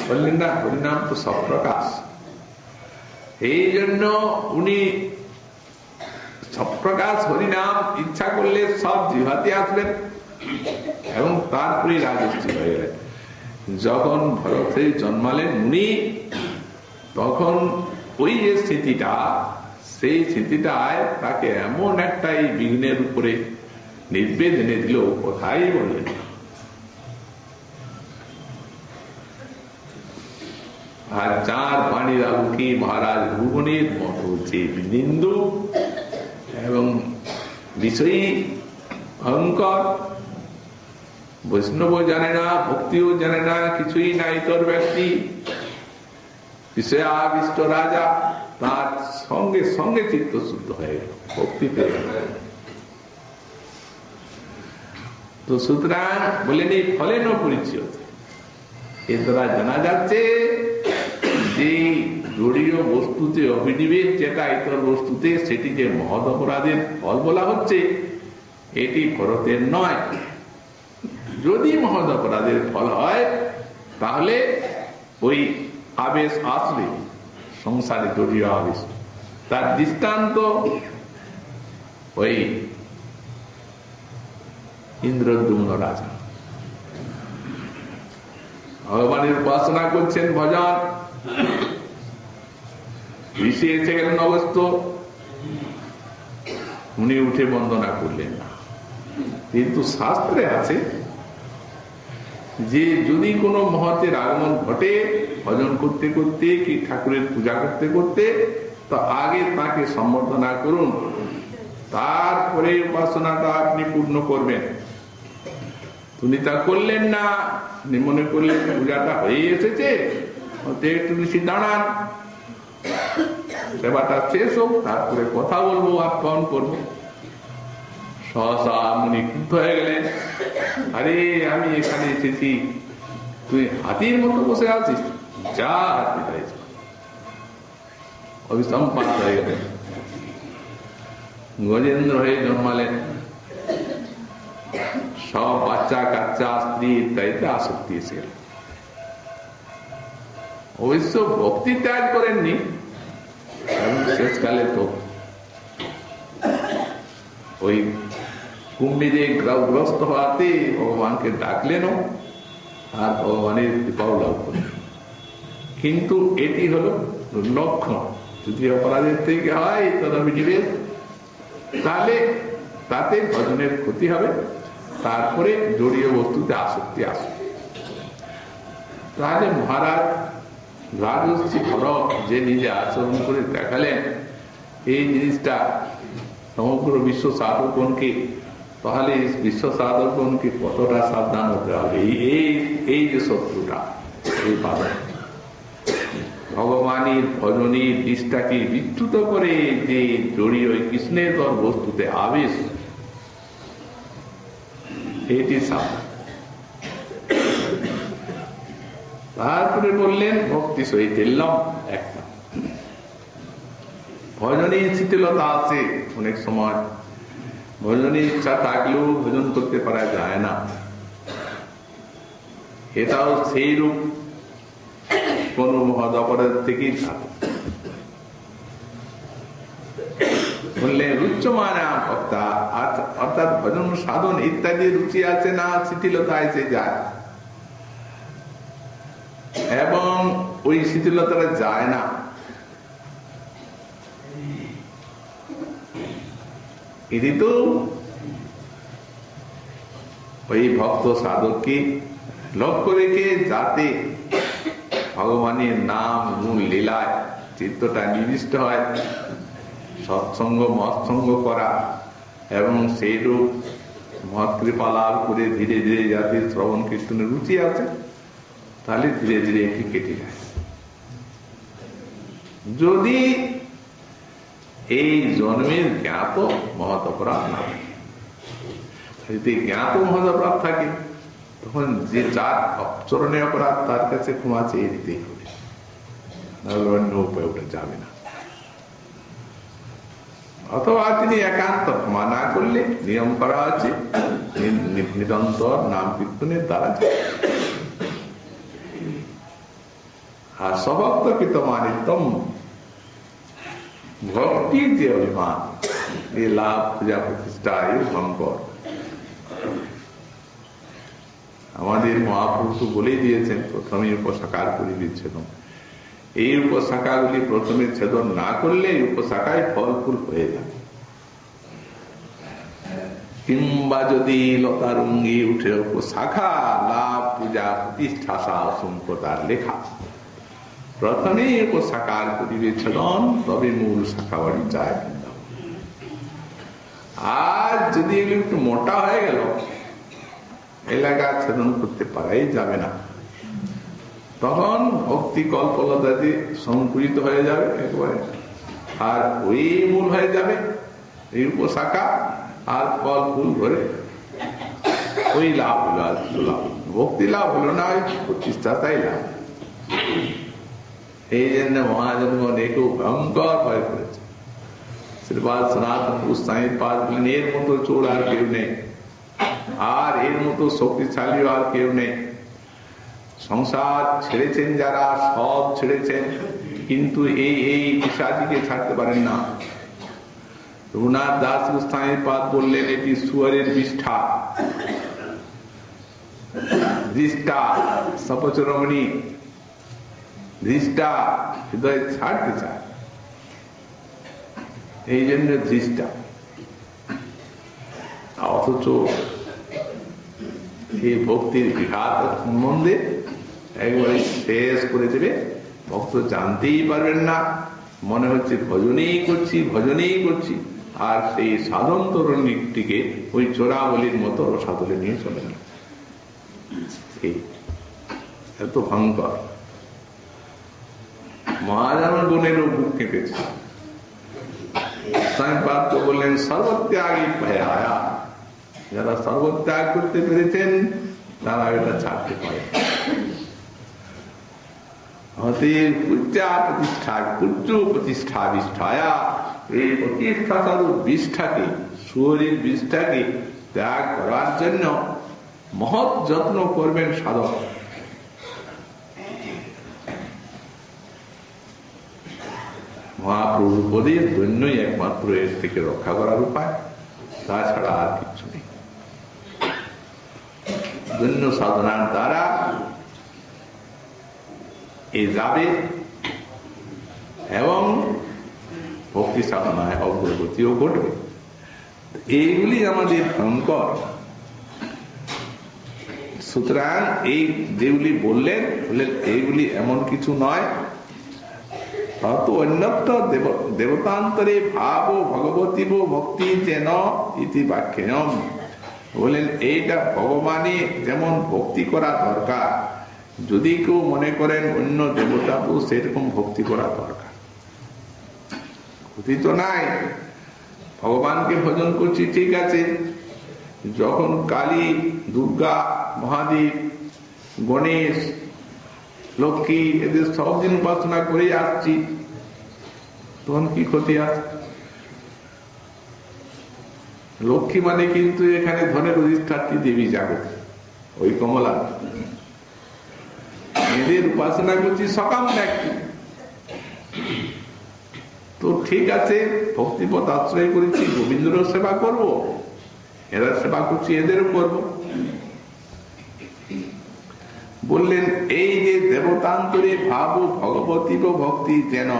বললেন না, হরিনাম তো সব প্রকাশ। এই জন্য উনি সপ্রকাশ হরিনাম ইচ্ছা করলে সব জিহাতে আসবেন এবং তারপরে রাজস্বী হয়ে গেলেন। যখন ভরতে জন্মালেন মুনি, তখন ওই যে স্থিতিটা, সেই স্থিতিটায় তাকে এমন একটা এই বিঘ্নের উপরে নির্বেদ এনে দিল, কোথায় বললেন। আর যার বাণীর আলোকে মহারাজ ভুবনের মতো যে নিন্দু এবং বিষয়ী অহংকার, বৈষ্ণব জানে না, ভক্তিও জানে না, কিছুই নাই তোর ব্যক্তি, বিষয় আবিষ্ট রাজা, তার সঙ্গে সঙ্গে চিত্ত শুদ্ধ হয়ে গেল, ভক্তি পেয়ে গেল। তো সুতরাং বলেন এই ফলে ন পরিচয়, এর দ্বারা জানা যাচ্ছে যে জড়ীয় বস্তুতে অভিনিবেশ যেটা ইতর বস্তুতে, সেটি যে মহৎ অপরাধের ফল বলা হচ্ছে, এটি ভরতের নয়। যদি মহৎ অপরাধের ফল হয় তাহলে ওই আবেশ আসবে, সংসারে জড়ীয় আবেশ। তার দৃষ্টান্ত ওই ইন্দ্রদ্যুম্ন রাজা ভগবানের উপাসনা করছেন, ভজন ঋষি এসে গেলেন অবস্থ, উনি উঠে বন্দনা করলেন না। কিন্তু শাস্ত্রে আছে যে যদি কোনো মহতের আগমন ঘটে ভজন করতে করতে কি ঠাকুরের পূজা করতে করতে, তো আগে তাকে সম্বর্ধনা করুন, তারপরে উপাসনাটা আপনি পূর্ণ করবেন। উনি তা করলেন না, মনে করলেন পূজাটা হয়ে এসেছে, একটু ঋষি দাঁড়ান, সেবাটা শেষ হোক, তারপরে কথা বলবো, আপ্যায়ন করবো। সহসা মুনি ক্রুদ্ধ হয়ে গেলেন, আরে আমি এখানে এসেছি, তুই হাতির মতো বসে আছিস, যা হাতি হয়েছে। অভিসম্পাত হয়ে গেলেন, গজেন্দ্র হয়ে জন্মালেন। সব বাচ্চা কাচ্চা স্ত্রী ইত্যাদিতে আসক্তি এসে গেল। অবশ্য ভক্তি ত্যাগ করেননি, এবং শেষকালে তো ওই কুম্ভীরে গ্রস্ত হওয়াতে ভগবানকে ডাকলেন আর ভগবানের কৃপাও লাভ করলেন। কিন্তু এটি হলো লক্ষণ, যদি অপরাধের থেকে হয় তদবিনিবেশ, তাহলে তাতে ভজনের ক্ষতি হবে, তারপরে জড়ীয় বস্তুতে আসক্তি আসবে। তাহলে মহারাজ রাজর্ষি ভরত যে নিজে আচরণ করে দেখালেন, এই জিনিসটা সমগ্র বিশ্ব সাধকগণকে, তাহলে বিশ্ব সাধকগণকে কতটা সাবধান হতে হবে। এই যে শত্রুটা, এই বাধা ভগবানের ভজনের দৃষ্টাকে বিচ্যুত করে যে জড়ীয় কৃষ্ণের তর বস্তুতে আবেশ, এটি সাবধান। তারপরে বললেন ভক্তি সহিত এলাম একটা ভজনের শিথিলতা আছে। অনেক সময় ভজনের ইচ্ছা থাকলেও ভজন করতে পারা যায় না, এটাও সেই রূপ কোন মহৎ অপরাধ থেকেই থাকে। বললেন রুচ্যমানা ভক্তা, অর্থাৎ ভজন সাধন ইত্যাদি রুচি আছে না, শিথিলতা এসে যায়, এবং ওই শিথিলতাটা যায় না। এটি তো ওই ভক্ত সাধককে লক্ষ্য রেখে যাতে ভগবানের নাম গুণ লীলায় চিত্তটা নিবিষ্ট হয়, সৎসঙ্গ মৎসঙ্গ করা, এবং সেই রূপ মহৎ কৃপা লাভ করে ধীরে ধীরে যাতে শ্রবণ কীর্তনের রুচি আছে, তাহলে ধীরে ধীরে এটি কেটে যায়। যদি এই জন্মের জ্ঞাত মহৎ অপরাধ না থাকে, যদি জ্ঞাত মহৎ অপরাধ থাকে, তখন যে যার চরণে অপরাধ তার কাছে ক্ষমা চেয়ে দিতেই হবে, নাহলে অন্য উপায় ওটা যাবে না। অথবা তিনি একান্ত ক্ষমা না করলে নিয়ম করা আছে নিরন্তর নাম কীর্তনের দ্বারা। আর স্বভক্ত কৃতমানিতম, ভক্তির যে অভিমান, এই লাভ পূজা প্রতিষ্ঠা এই ভয়ঙ্কর। আমাদের মহাপুরুষ তো বলেই দিয়েছেন প্রথমে উপশাখার পরিবিচ্ছেদন। এই উপশাখাগুলি প্রথমে ছেদন না করলে এই উপশাখায় ফল ফুল হয়ে যাবে। কিংবা যদি লতারঙ্গি উঠে উপশাখা লাভ পূজা প্রতিষ্ঠা অসংখ্য তার লেখা। প্রথমে উপশাখার পরিবেচ্ছেদন, তবে মূল শাখা বাড়ি যায়। আর যদি এগুলো একটু মোটা হয়ে গেল, এলাকা ছেদন করতে পারাই যাবে না, তখন ভক্তি কল্পলতাতে সংকুচিত হয়ে যাবে একবারে, আর ওই মূল হয়ে যাবে এই উপশাখা, আর ফল ফুল ধরে ওই লাভ হলো। আর লাভ ভক্তি লাভ হলো না, ওই প্রতিষ্ঠাতাই লাভ। এই জন্য মহাজনগণ একেও ভয়ঙ্কর ভয় করেছে। শ্রীপাদ সনাতন গোস্বামী পাদ বলেন, এর মতো চোর আর কেউ নেই, আর এর মতো শক্তিশালী আর কেউ নেই। সংসার ছেড়েছেন যারা, সব ছেড়েছেন, কিন্তু এই পিশাচিকে ছাড়তে পারেন না। রঘুনাথ দাস গোস্বামী পাদ বললেন, এটি সুয়ারের বিষ্ঠা, দৃষ্টা সপচরমণি, দৃষ্টা হৃদয় ছাড়তে চায়, এই জন্য দৃষ্টা। অথচ এই ভক্তির বিঘাত সম্বন্ধে একবারে শেষ করে দেবে। ভক্ত জানতেই পারবেন না, মনে হচ্ছে ভজনেই করছি ভজনেই করছি, আর সেই সাধন তরুণীটিকে ওই চোরাবলির মতো রসাদলে নিয়ে চলে গেল। এত ভয়ঙ্কর। মহাজন গুণেরও বুক কেঁপেছে। স্বামীপাদ তো বললেন, সর্বত্যাগী ভয়ায়া, যারা সর্বত্যাগ করতে পেরেছেন তারা এটা ছাড়তে পারে। প্রতিষ্ঠা বিষ্ঠায়া, এই প্রতিষ্ঠা স্বরূপ বিষ্ঠাকে, শরীর বিষ্ঠাকে ত্যাগ করার জন্য মহৎ যত্ন করবেন সাধক। মহাপ্রভুর পদের জন্যই একমাত্র এর থেকে রক্ষা করার উপায়, তাছাড়া আর কিছু নেই। জন্য সাধনার দ্বারা এ যাবে এবং ভক্তি সাধনায় অগ্রগতিও ঘটবে। এইগুলি আমাদের ভয়ঙ্কর। সুতরাং এই যেগুলি বললেন এইগুলি এমন কিছু নয়, তত অন্যত্র দেবতান্তরে ভাব ভগবতীব ভক্তি যেন ইতি বাক্যম। বলেন এইটা ভগবানে যেমন ভক্তি করা দরকার, যদি কেউ মনে করেন অন্য দেবতাকেও সেরকম ভক্তি করা দরকার, ক্ষতি তো নাই। ভগবানকে ভজন করছি ঠিক আছে, যখন কালী, দুর্গা, মহাদেব, গণেশ, লক্ষ্মী এদের সব দিন উপাসনা করে আসছি, তখন কি ক্ষতি আছে? লক্ষ্মী মানে কিন্তু এখানে ধনের অধিষ্ঠাত্রী দেবী জাগতি, ওই কমলা। এদের উপাসনা করছি সকাম ব্যক্তি, তো ঠিক আছে, ভক্তিপথ আশ্রয় করেছি, গোবিন্দের সেবা করব, এরা সেবা করছি এদেরও করব। বললেন এই যে দেবতান্তরে ভাব ভগবতীব ভক্তি যেন,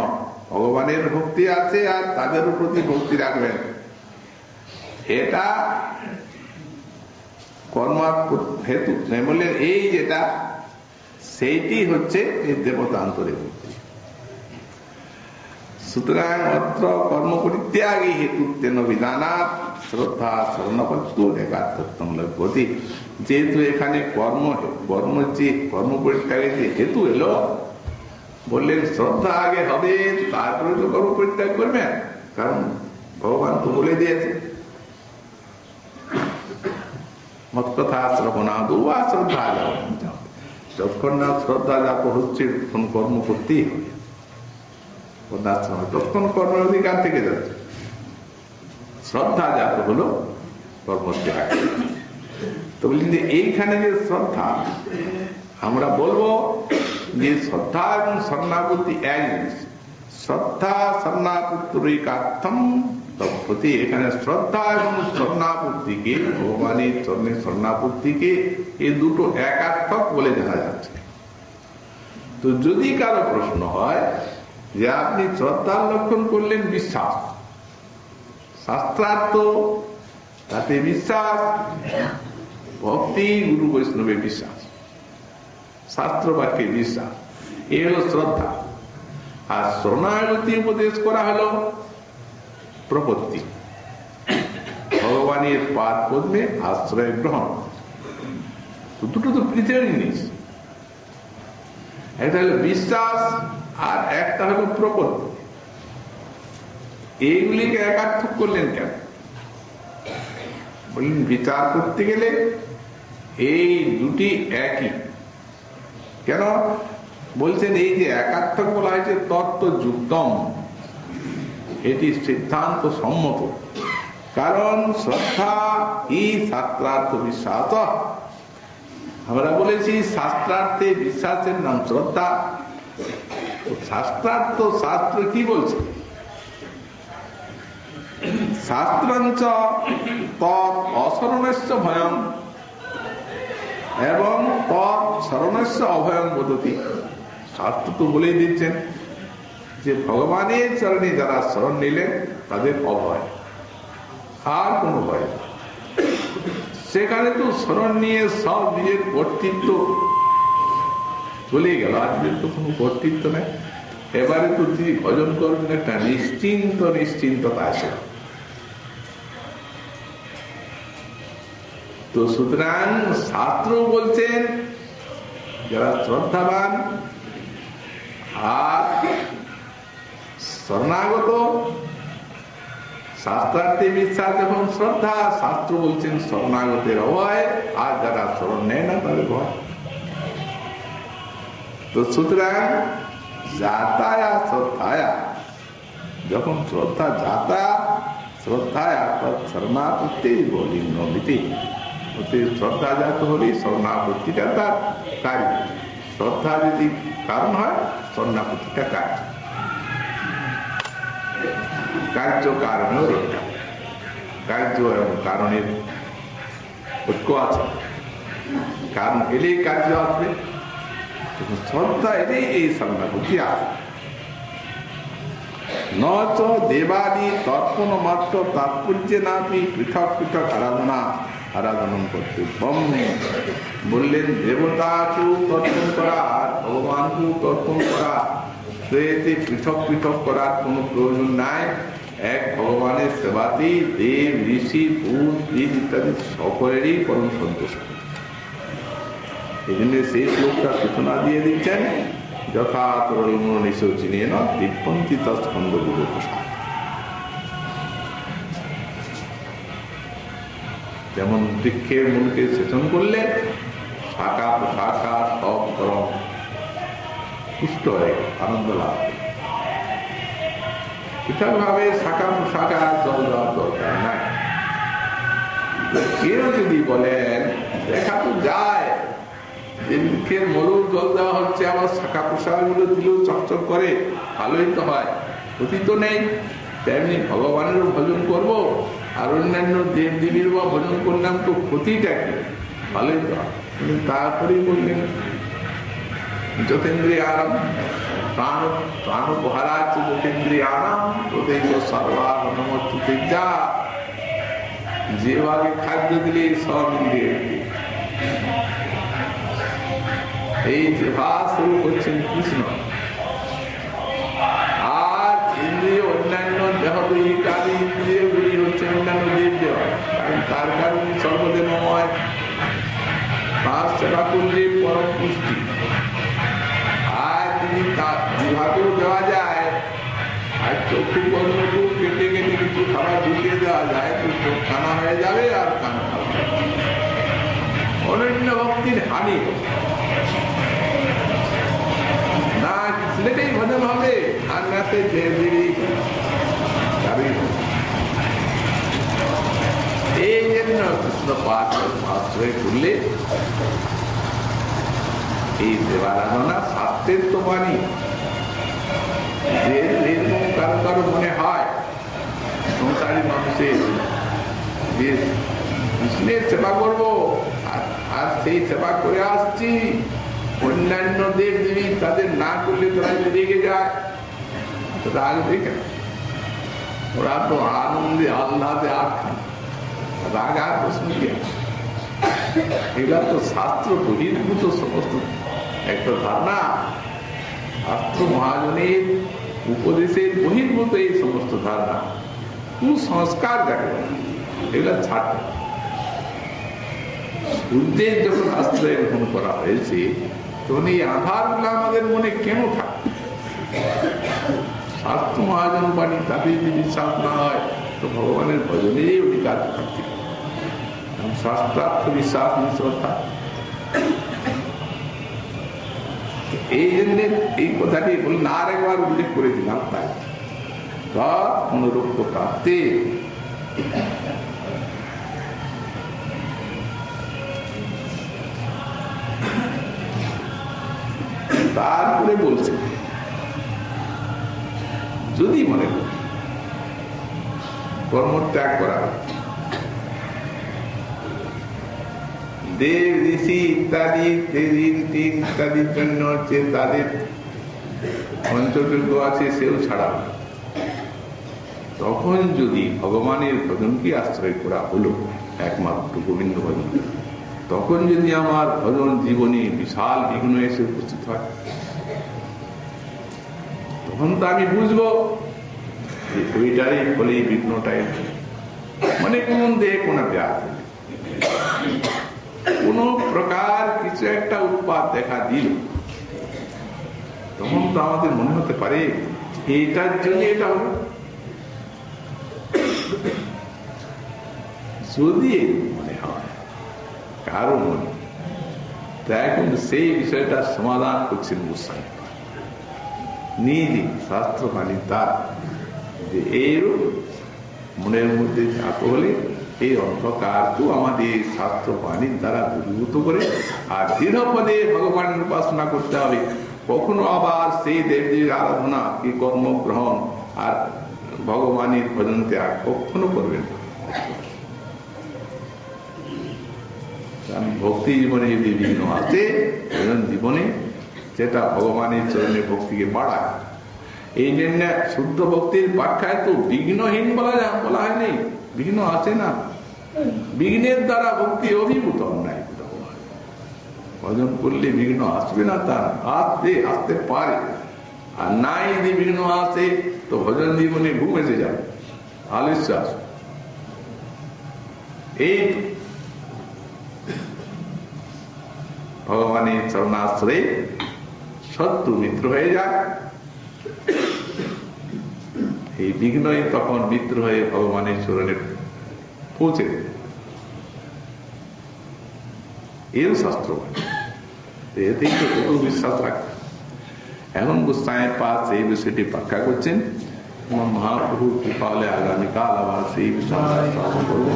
ভগবানের ভক্তি আছে আর তাদের প্রতি ভক্তি রাখবেন, এটা কর্ম হেতু। বললেন এই যেটা, সেইটি হচ্ছে এই দেবতান্তরে ভক্তি। সুতরাং অত্র কর্ম পরিত্যাগী হেতু তেন বিধানাৎ শ্রদ্ধা শরণপত্য একাত্মত্বম লভ্যতে। যেহেতু এখানে কর্ম পরিত্যাগের যে হেতু এলো, বললেন শ্রদ্ধা আগে হবে, তারপরে তো কর্ম পরিত্যাগ করবেন, কারণ ভগবান তো বলে দিয়েছে মৎকথা শ্রবণাদু বা শ্রদ্ধা যাও। যতক্ষণ না শ্রদ্ধা জাত হচ্ছে তখন কর্ম করতেই হবে, তখন কর্মের অধিকার থেকে যাচ্ছে। শ্রদ্ধা জাত হলো কর্মত্যাগ। তো বলছেন যে এইখানে যে শ্রদ্ধা, আমরা বলবো যে শ্রদ্ধা এবং শরণাগতি এক জিনিস। শ্রদ্ধা শরণাগতিকার্থম তৎপ্রতি এখানে শ্রদ্ধা এবং শরণাপত্তিকে, ভগবানের চরণে শরণাপত্তিকে এই দুটো একার্থক বলে জানা যাচ্ছে। তো যদি কারো প্রশ্ন হয় যে আপনি শ্রদ্ধার লক্ষণ করলেন বিশ্বাস, শাস্ত্রার্থ তাতে বিশ্বাস, ভক্তি গুরু বৈষ্ণবে বিশ্বাস, শাস্ত্র বাক্যে বিশ্বাস, এই হল শ্রদ্ধা। আর শরণাগতি উপদেশ করা হলো প্রপত্তি, ভগবানের পাদ পদ্মে আশ্রয় গ্রহণ। দুটো তো পৃথক জিনিস, একটা হলো বিশ্বাস আর একটা হলো প্রপত্তি। এইগুলিকে একার্থক করলেন কেন? বললেন বিচার করতে গেলে এই দুটি একই। কেন বলছেন? এই যে একার্থক বলা হয়েছে তত্ত্বযুক্তম, এটি সিদ্ধান্ত সম্মত। কারণ শ্রদ্ধা ই শাস্ত্রার্থ বিশ্বাস। আমরা বলেছি শাস্ত্রার্থে বিশ্বাসের নাম শ্রদ্ধা। শাস্ত্রার্থ, শাস্ত্র কি বলছে? শাস্ত্রঞ্চ তৎ অশরণস্য ভয়ং এবং তৎ শরণস্য অভয়ং বদতি। শাস্ত্র তো বলেই দিচ্ছেন যে ভগবানের চরণে যারা শরণ নিলেন তাদের অভয়, আর কোনো ভয়। সেখানে তো শরণ নিয়ে সব নিজের কর্তৃত্ব চলে গেল, আজকের তো কোনো কর্তৃত্ব নেই। এবারে তো তিনি ভজন করবেন একটা নিশ্চিন্ততা আছে। তো সুতরাং শাস্ত্র বলছেন যারা শ্রদ্ধাবান আর শরণাগত, শাস্ত্রার্থে বিশ্বাস এবং শ্রদ্ধা, শাস্ত্র বলছেন শরণাগতের অভয়, আর যারা শরণ নেয় না তাদের ভয়। তো সুতরাং জাতায়া শ্রদ্ধায়া, যখন শ্রদ্ধা জাতা শ্রদ্ধায়া শরণাপত্তি বলি নমিতি, শ্রদ্ধা জাত হলে শরণাপত্তিটা তার কার্য। শ্রদ্ধা যদি কারণ হয়, শরণাপত্তিটা কার্য। কার্য কারণেও রক্ষা, কার্য এবং কারণের ঐক্য আছে। কারণ এলেই কার্য আসবে, শ্রদ্ধা এলেই এই শরণাপত্তি আসবে। নচ দেবাদি তর্পণ মাত্র তাৎপর্য নাপি পৃথক পৃথক আরাধনা কর্তব্যম। বললেন দেবতাকেও তর্পণ করা আর ভগবানকেও তর্পণ করা, তো এতে পৃথক পৃথক করার কোন প্রয়োজন নাই। এক ভগবানের সেবাতেই দেব ঋষি ভূত ইত্যাদি সকলেরই পরম সন্তুষ্ট। এই জন্য সেই শ্লোকটা সূচনা দিয়ে দিচ্ছেন, যথা তরুণিশোচিনেন দীপন্তি তৎস্কন্দ বিবেক। যেমন বৃক্ষের মূলকে সেচন করলে শাখা প্রশাখা সব গরম পুষ্ট হয়ে আনন্দ লাভ। পৃথক ভাবে শাখা প্রশাখা জল দেওয়ার দরকার নাই। কেউ যদি বলেন দেখা তো যায় যে বৃক্ষের মূল জল দেওয়া হচ্ছে, আবার শাখা প্রশাখা গুলো দিলেও চকচক করে, ভালোই তো হয়, ক্ষতি তো নেই। তেমনি ভগবানেরও ভজন করব আর অন্যান্য দেব দেবীর বা ভজন করলাম, তো ক্ষতিটা কি? ভালোই তো হয়। কিন্তু তারপরেই বললেন যতেন্দ্রিয়ারাম প্রাণোপহারা যতেন্দ্রিয়ারাম তদেব সর্বানমচ্যুতে। যা যে ভাগে খাদ্য দিলে সব ইন্দ্রিয়, এই জিহ্বা স্বরূপ হচ্ছেন কৃষ্ণ, আর ইন্দ্রিয় অন্যান্য দেহ ইত্যাদি ইন্দ্রিয়গুলি হচ্ছে অন্যান্য দেব দেওয়া। কারণ তার কারণে সর্বদেবময়, তার সেবা করলে পরম পুষ্টি। আর যদি তার জিহ্বাকেও দেওয়া যায়, আর চক্ষু কর্মকেও কেটে কেটে কিছু খাবার ঢুকিয়ে দেওয়া যায়, তো চোখ কানা হয়ে যাবে আর কান খাওয়া যাবে। অনন্য ভক্তির হানি না, সেটাই ভজন হবে, আর না সে দেবী। এই জন্য কৃষ্ণ পাঠ আশ্রয় করলে এই দেবারাধনা শাস্ত্রের তো বাণী। যে এরকম কারো কারো মনে হয় সংসারী মানুষের যে কৃষ্ণের সেবা করবো আর সেই সেবা করে আসছি, অন্যান্য দেব দেবী তাদের না করলে তারা রেগে যায়, রাগ দেখে ওরা তো আনন্দে আহ্লাদে আর খান, রাগ আর প্রশ্ন কি? এগুলা তো শাস্ত্র বহির্ভূত সমস্ত একটা ধারণা, শাস্ত্র মহাজনের উপদেশের বহির্ভূত এই সমস্ত ধারণা, কুসংস্কার যাকে এগুলা ছাড়তে। সূর্যের যখন আশ্রয় গ্রহণ করা হয়েছে তখন এই আধারগুলো আমাদের মনে কেন থাকে? শাস্ত্র মহাজন বাণী তাদের যদি বিশ্বাস না হয় তো ভগবানের ভজনেরই অধিকার থাকতে, শাস্ত্রার্থ বিশ্বাস নিঃশ্রদ্ধা। এই জন্য এই কথাটি বললেন, আর একবার উল্লেখ করে দিলাম, তাই অনুরূপ প্রাপ্তে তারপরে বলছে যদি মনে করি কর্মত্যাগ করা, দেব ঋষি ইত্যাদি ইত্যাদির জন্য হচ্ছে তাদের পঞ্চযজ্ঞ আছে সেও ছাড়া, তখন যদি ভগবানের ভজনকে আশ্রয় করা হলো একমাত্র গোবিন্দ ভজন, তখন যদি আমার ভজন জীবনে বিশাল বিঘ্ন এসে উপস্থিত হয়, তখন তো আমি বুঝবো যে ওইটারই ফলে বিঘ্নটাই, মানে কোন দেহে কোন ব্যাধ, কোন প্রকার কিছু একটা উৎপাদ দেখা দিল, তখন তো আমাদের মনে হতে পারে এইটার জন্য এটা হলো। যদি মনে হয় কারো মনে, তাই কিন্তু সেই বিষয়টা সমাধান করছেন গোস্বামী নিজে, শাস্ত্র বাণী তার যে এইরূপ মনের মধ্যে চাপ হলে এই অন্ধকারকেও আমাদের শাস্ত্র বাণীর দ্বারা দূরীভূত করে আর দৃঢ়পদে ভগবানের উপাসনা করতে হবে। কখনো আবার সেই দেবদেবীর আরাধনা কি কর্মগ্রহণ আর ভগবানের ভজন ত্যাগ কখনো করবেন না। ভক্তি জীবনে যদি বিঘ্ন আছে, ভজন জীবনে যেটা ভগবানের চরণে ভক্তিকে বাড়ায়। এই জন্য শুদ্ধ ভক্তির ব্যাখ্যায় তো বিঘ্নহীন বলা হয়নি, বিঘ্ন আছে না, বিঘ্নের দ্বারা ভক্তি অভিভূত নাই। ভজন করলে বিঘ্ন আসবে না, তার আসতে পারে, আর নাই যদি বিঘ্ন আসে তো ভজন জীবনে ঘুম এসে যাবে, আলস্য আসবে। এই ভগবানের চরণাশ্রয়ে শত্রু মিত্র হয়ে যায়, এই বিঘ্নই তখন মিত্র হয়ে ভগবানের চরণে পৌঁছে দেবে। এর শাস্ত্র এতেই তো কত বিশ্বাস রাখে। এখন গোস্বামীর পাশ এই বিষয়টি ব্যাখ্যা করছেন। মহাপ্রভুর কৃপা হলে আগামীকাল আবার সেই বিষয় করবো।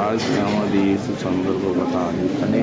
আজ আমাদের সুসন্দর্ভ কথা এখানে